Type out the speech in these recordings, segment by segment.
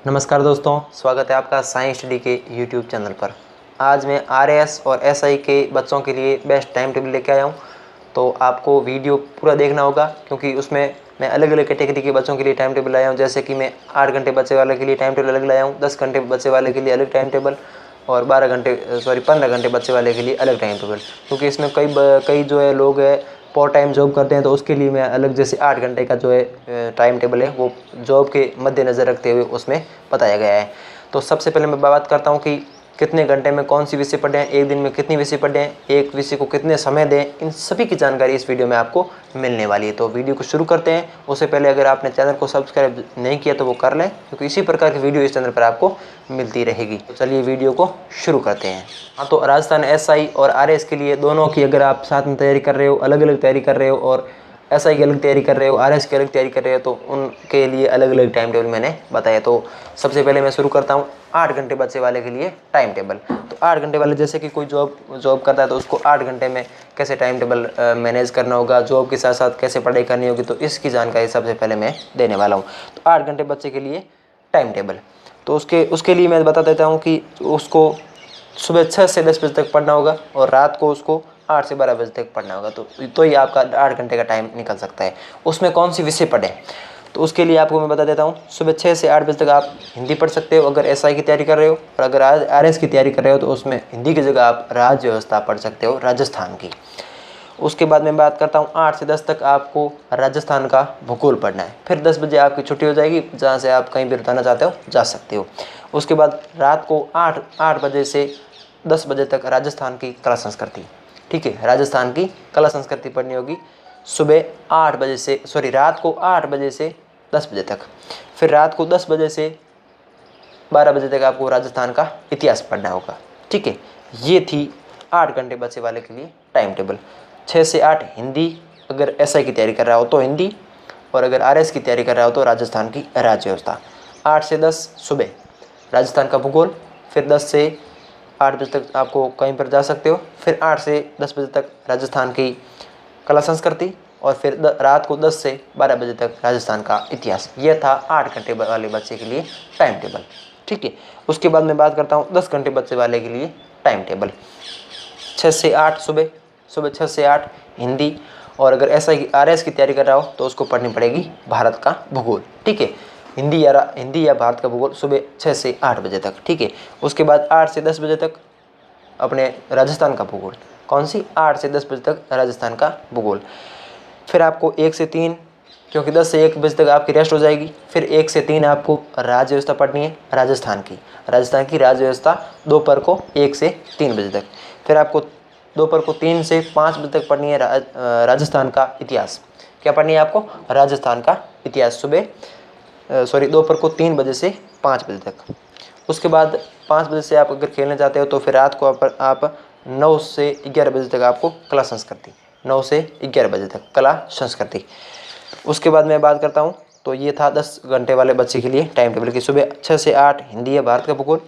नमस्कार दोस्तों, स्वागत है आपका साइंस स्टडी के यूट्यूब चैनल पर। आज मैं आरएएस और एसआई के बच्चों के लिए बेस्ट टाइम टेबल लेके आया हूँ। तो आपको वीडियो पूरा देखना होगा क्योंकि उसमें मैं अलग अलग कैटेगरी के बच्चों के लिए टाइम टेबल लाया हूँ। जैसे कि मैं 8 घंटे बच्चे वाले के लिए टाइम टेबल अलग लाया हूँ, 10 घंटे बच्चे वाले के लिए अलग टाइम टेबल और 15 घंटे बच्चे वाले के लिए अलग टाइम टेबल। क्योंकि इसमें कई जो है लोग है पार्ट टाइम जॉब करते हैं, तो उसके लिए मैं अलग जैसे 8 घंटे का जो है टाइम टेबल है वो जॉब के मद्देनज़र रखते हुए उसमें बताया गया है। तो सबसे पहले मैं बात करता हूँ कि कितने घंटे में कौन सी विषय पढ़ें, एक दिन में कितनी विषय पढ़ें, एक विषय को कितने समय दें, इन सभी की जानकारी इस वीडियो में आपको मिलने वाली है। तो वीडियो को शुरू करते हैं। उससे पहले अगर आपने चैनल को सब्सक्राइब नहीं किया तो वो कर लें, क्योंकि इसी प्रकार की वीडियो इस चैनल पर आपको मिलती रहेगी। तो चलिए वीडियो को शुरू करते हैं। हाँ, तो राजस्थान एसआई और आरएएस के लिए दोनों की अगर आप साथ में तैयारी कर रहे हो, अलग अलग तैयारी कर रहे हो और एसआई की अलग तैयारी कर रहे हो, आरएएस की अलग तैयारी कर रहे हो, तो उनके लिए अलग अलग टाइम टेबल मैंने बताया। तो सबसे पहले मैं शुरू करता हूँ 8 घंटे बच्चे वाले के लिए टाइम टेबल। तो 8 घंटे वाले जैसे कि कोई जॉब करता है तो उसको 8 घंटे में कैसे टाइम टेबल मैनेज करना होगा, जॉब के साथ साथ कैसे पढ़ाई करनी होगी, तो इसकी जानकारी सबसे पहले मैं देने वाला हूँ। तो 8 घंटे बच्चे के लिए टाइम टेबल, तो उसके लिए मैं बता देता हूँ कि उसको सुबह 6 से 10 बजे तक पढ़ना होगा और रात को उसको 8 से 12 बजे तक पढ़ना होगा। तो ही आपका 8 घंटे का टाइम निकल सकता है। उसमें कौन सी विषय पढ़ें, तो उसके लिए आपको मैं बता देता हूँ। सुबह 6 से 8 बजे तक आप हिंदी पढ़ सकते हो अगर एसआई की तैयारी कर रहे हो, और अगर आरएएस की तैयारी कर रहे हो तो उसमें हिंदी की जगह आप राज्य व्यवस्था पढ़ सकते हो, राजस्थान की। उसके बाद मैं बात करता हूँ 8 से 10 तक आपको राजस्थान का भूगोल पढ़ना है। फिर 10 बजे आपकी छुट्टी हो जाएगी, जहाँ से आप कहीं भी बताना चाहते हो जा सकते हो। उसके बाद रात को 8 बजे से 10 बजे तक राजस्थान की कला संस्कृति, ठीक है, राजस्थान की कला संस्कृति पढ़नी होगी। रात को 8 बजे से 10 बजे तक। फिर रात को 10 बजे से 12 बजे तक आपको राजस्थान का इतिहास पढ़ना होगा, ठीक है। ये थी 8 घंटे बच्चे वाले के लिए टाइम टेबल। 6 से 8 हिंदी, अगर एसआई की तैयारी कर रहा हो तो हिंदी, और अगर आरएस की तैयारी कर रहा हो तो राजस्थान की राज्य व्यवस्था। 8 से 10 सुबह राजस्थान का भूगोल। फिर 10 से 8 बजे तक आपको कहीं पर जा सकते हो। फिर 8 से 10 बजे तक राजस्थान की कला संस्कृति, और फिर रात को 10 से 12 बजे तक राजस्थान का इतिहास। यह था 8 घंटे वाले बच्चे के लिए टाइम टेबल, ठीक है। उसके बाद मैं बात करता हूँ 10 घंटे बच्चे वाले के लिए टाइम टेबल। 6 से 8 सुबह 6 से 8 हिंदी, और अगर ऐसा आरएएस की तैयारी कर रहा हो तो उसको पढ़नी पड़ेगी भारत का भूगोल, ठीक है। हिंदी या भारत का भूगोल सुबह 6 से 8 बजे तक, ठीक है। उसके बाद 8 से 10 बजे तक अपने राजस्थान का भूगोल। कौन सी? 8 से 10 बजे तक राजस्थान का भूगोल। फिर आपको 1 से 3, क्योंकि 10 से 1 बजे तक आपकी रेस्ट हो जाएगी। फिर 1 से 3 आपको राज्य व्यवस्था पढ़नी है, राजस्थान की राज्य व्यवस्था दोपहर को 1 से 3 बजे तक। फिर आपको दोपहर को 3 से 5 बजे तक पढ़नी है राजस्थान का इतिहास। क्या पढ़नी है आपको? राजस्थान का इतिहास दोपहर को 3 बजे से 5 बजे तक। उसके बाद 5 बजे से आप अगर खेलने जाते हो तो फिर रात को आप 9 से 11 बजे तक आपको कला संस्कृति, 9 से 11 बजे तक कला संस्कृति। उसके बाद मैं बात करता हूँ, तो ये था 10 घंटे वाले बच्चे के लिए टाइम टेबल की। सुबह 6 से 8 हिंदी या भारत का भूगोल,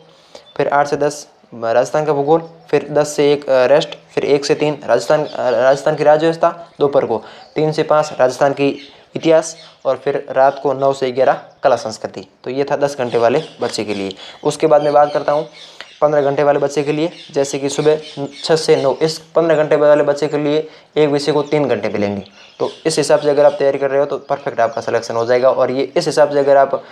फिर 8 से 10 राजस्थान का भूगोल, फिर 10 से 1 रेस्ट, फिर 1 से 3 राजस्थान की राज्य व्यवस्था, दोपहर को 3 से 5 राजस्थान की इतिहास, और फिर रात को 9 से 11 कला संस्कृति। तो ये था 10 घंटे वाले बच्चे के लिए। उसके बाद मैं बात करता हूँ 15 घंटे वाले बच्चे के लिए, जैसे कि सुबह 6 से 9। इस 15 घंटे वाले बच्चे के लिए एक विषय को 3 घंटे मिलेंगे। तो इस हिसाब से अगर आप तैयारी कर रहे हो तो परफेक्ट आपका सिलेक्शन हो जाएगा। और ये इस हिसाब से अगर आप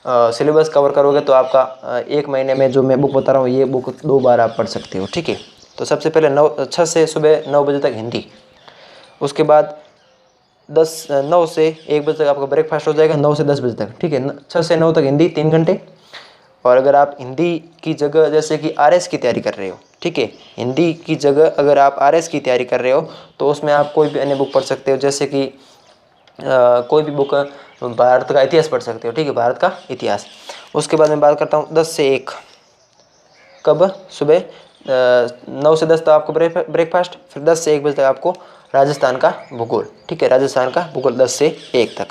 सिलेबस कवर करोगे तो आपका 1 महीने में जो मैं बुक बता रहा हूँ ये बुक 2 बार आप पढ़ सकते हो, ठीक है। तो सबसे पहले 6 से सुबह 9 बजे तक हिंदी। उसके बाद 9 से 1 बजे तक आपका ब्रेकफास्ट हो जाएगा, 9 से 10 बजे तक, ठीक है। 6 से 9 तक हिंदी 3 घंटे। और अगर आप हिंदी की जगह जैसे कि आरएस की तैयारी कर रहे हो, ठीक है, हिंदी की जगह अगर आप आरएस की तैयारी कर रहे हो तो उसमें आप कोई भी अन्य बुक पढ़ सकते हो, जैसे कि कोई भी बुक भारत का इतिहास पढ़ सकते हो, ठीक है, भारत का इतिहास। उसके बाद मैं बात करता हूँ 10 से 1, कब? सुबह 9 से 10 तक आपको ब्रेकफास्ट, फिर 10 से 1 बजे तक आपको राजस्थान का भूगोल, ठीक है, राजस्थान का भूगोल 10 से 1 तक।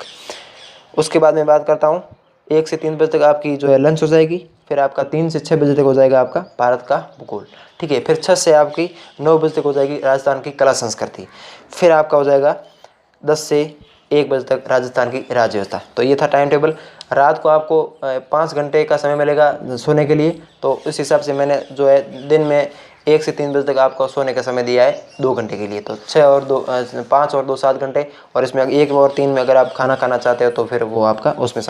उसके बाद मैं बात करता हूँ 1 से 3 बजे तक आपकी जो है लंच हो जाएगी। फिर आपका 3 से 6 बजे तक हो जाएगा आपका भारत का भूगोल, ठीक है। फिर 6 से आपकी 9 बजे तक हो जाएगी राजस्थान की कला संस्कृति। फिर आपका हो जाएगा 10 से 1 बजे तक राजस्थान की राज्य व्यवस्था। तो ये था टाइम टेबल। रात को आपको 5 घंटे का समय मिलेगा सोने के लिए, तो इस हिसाब से मैंने जो है दिन में 1 से 3 बजे तक आपको सोने का समय दिया है 2 घंटे के लिए। तो 5 और 2 7 घंटे, और इसमें 1 और 3 में अगर आप खाना खाना चाहते हो तो फिर वो आपका उसमें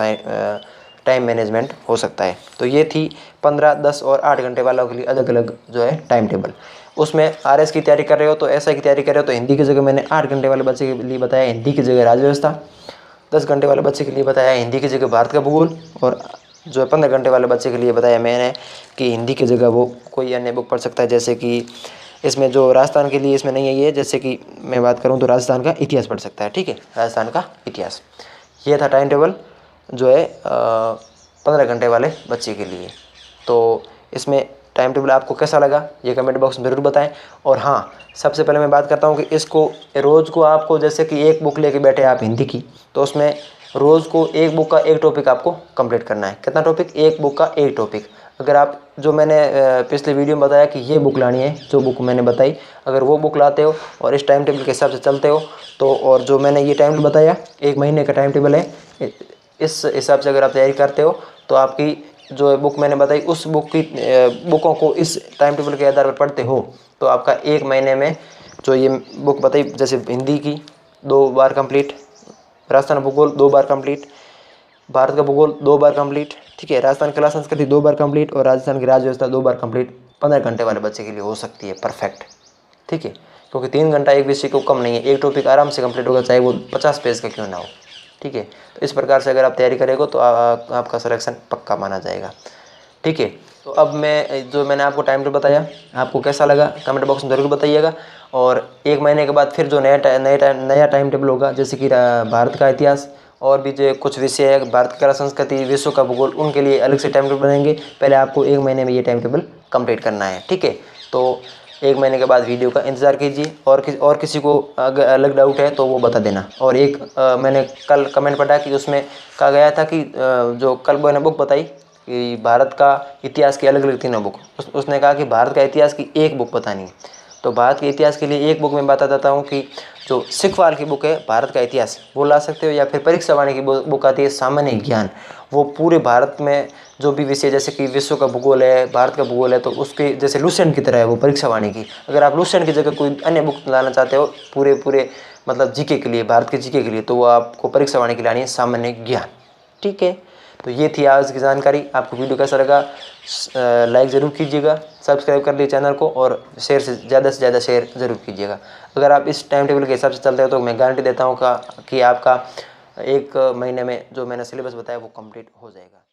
टाइम मैनेजमेंट हो सकता है। तो ये थी 15, 10 और 8 घंटे वालों के लिए अलग अलग जो है टाइम टेबल। उसमें आरएस की तैयारी कर रहे हो तो एसआई की तैयारी कर रहे हो तो हिंदी की जगह मैंने 8 घंटे वाले बच्चे के लिए बताया हिंदी की जगह राज्य व्यवस्था, 10 घंटे वाले बच्चे के लिए बताया हिंदी की जगह भारत का भूगोल, और जो है 15 घंटे वाले बच्चे के लिए बताया मैंने कि हिंदी की जगह वो कोई अन्य बुक पढ़ सकता है। जैसे कि इसमें जो राजस्थान के लिए इसमें नहीं है ये, जैसे कि मैं बात करूँ तो राजस्थान का इतिहास पढ़ सकता है। ठीक है, राजस्थान का इतिहास। ये था टाइम टेबल जो है 15 घंटे वाले बच्चे के लिए। तो इसमें टाइम टेबल आपको कैसा लगा ये कमेंट बॉक्स में ज़रूर बताएं। और हाँ, सबसे पहले मैं बात करता हूँ कि इसको रोज़ को आपको, जैसे कि एक बुक लेके बैठे आप हिंदी की, तो उसमें रोज़ को एक बुक का एक टॉपिक आपको कंप्लीट करना है। कितना टॉपिक? एक बुक का एक टॉपिक। अगर आप जो मैंने पिछले वीडियो में बताया कि ये बुक लानी है, जो बुक मैंने बताई, अगर वो बुक लाते हो और इस टाइम टेबल के हिसाब से चलते हो तो, और जो मैंने ये टाइम टेबल बताया 1 महीने का टाइम टेबल है, इस हिसाब से अगर आप तैयारी करते हो तो आपकी जो बुक मैंने बताई उस बुक की बुकों को इस टाइम टेबल के आधार पर पढ़ते हो तो आपका 1 महीने में जो ये बुक बताई, जैसे हिंदी की 2 बार कंप्लीट, राजस्थान भूगोल 2 बार कंप्लीट, भारत का भूगोल 2 बार कंप्लीट, ठीक है, राजस्थान कला संस्कृति 2 बार कंप्लीट, और राजस्थान की राज्य व्यवस्था 2 बार कंप्लीट 15 घंटे वाले बच्चे के लिए हो सकती है परफेक्ट। ठीक है, क्योंकि 3 घंटा एक विषय को कम नहीं है, एक टॉपिक आराम से कंप्लीट होगा चाहे वो 50 पेज का क्यों ना हो। ठीक है, तो इस प्रकार से अगर आप तैयारी करेंगे तो आपका सिलेक्शन पक्का माना जाएगा। ठीक है, तो अब मैं जो मैंने आपको टाइम टेबल बताया आपको कैसा लगा कमेंट बॉक्स में ज़रूर बताइएगा। और 1 महीने के बाद फिर जो नया टाइम टेबल होगा, जैसे कि भारत का इतिहास और भी जो कुछ विषय है, भारत की कला संस्कृति, विश्व का भूगोल, उनके लिए अलग से टाइम टेबल बनाएंगे। पहले आपको 1 महीने में ये टाइम टेबल कंप्लीट करना है। ठीक है, तो 1 महीने के बाद वीडियो का इंतज़ार कीजिए, और किसी को अगर अलग डाउट है तो वो बता देना। और एक मैंने कल कमेंट पढ़ा कि उसमें कहा गया था कि जो कल मैंने बुक बताई कि भारत का इतिहास की अलग अलग 3 बुक, उसने कहा कि भारत का इतिहास की एक बुक बतानी है। तो भारत के इतिहास के लिए एक बुक मैं बता देता हूँ कि जो सिखवाल की बुक है भारत का इतिहास, वो ला सकते हो, या फिर परीक्षा वाणी की बुक आती है सामान्य ज्ञान, वो पूरे भारत में जो भी विषय, जैसे कि विश्व का भूगोल है, भारत का भूगोल है, तो उसके जैसे लुसेंट की तरह है वो परीक्षा वाणी की। अगर आप लुसेंट की जगह कोई अन्य बुक लाना चाहते हो पूरे मतलब जीके के लिए, भारत के जीके के लिए, तो वो आपको परीक्षा वाणी की लानी है सामान्य ज्ञान। ठीक है, तो ये थी आज की जानकारी। आपको वीडियो कैसा लगा लाइक ज़रूर कीजिएगा, सब्सक्राइब कर लीजिए चैनल को, और शेयर से ज़्यादा शेयर ज़रूर कीजिएगा। अगर आप इस टाइम टेबल के हिसाब से चलते हो तो मैं गारंटी देता हूँ कि आपका 1 महीने में जो मैंने सिलेबस बताया वो कंप्लीट हो जाएगा।